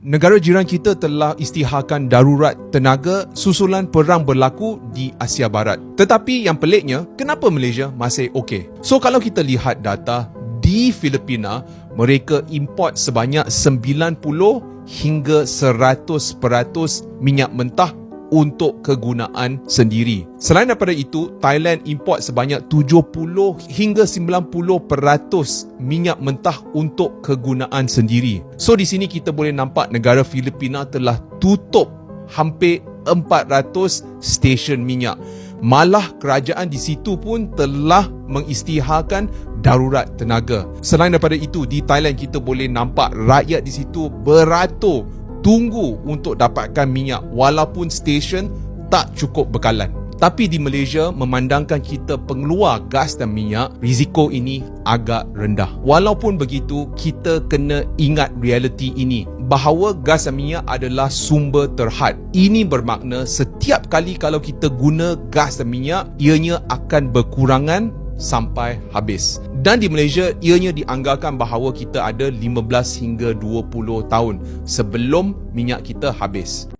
Negara jiran kita telah isytiharkan darurat tenaga susulan perang berlaku di Asia Barat. Tetapi yang peliknya, kenapa Malaysia masih okey? So kalau kita lihat data, di Filipina, mereka import sebanyak 90 hingga 100% minyak mentah untuk kegunaan sendiri. Selain daripada itu, Thailand import sebanyak 70 hingga 90% minyak mentah untuk kegunaan sendiri. So di sini kita boleh nampak negara Filipina telah tutup hampir 400 stesen minyak. Malah kerajaan di situ pun telah mengisytiharkan darurat tenaga. Selain daripada itu, di Thailand kita boleh nampak rakyat di situ beratur tunggu untuk dapatkan minyak walaupun stesen tak cukup bekalan. Tapi di Malaysia, memandangkan kita pengeluar gas dan minyak, risiko ini agak rendah. Walaupun begitu, kita kena ingat realiti ini, bahawa gas dan minyak adalah sumber terhad. Ini bermakna setiap kali kalau kita guna gas dan minyak, ianya akan berkurangan sampai habis. Dan di Malaysia, ianya dianggarkan bahawa kita ada 15 hingga 20 tahun sebelum minyak kita habis.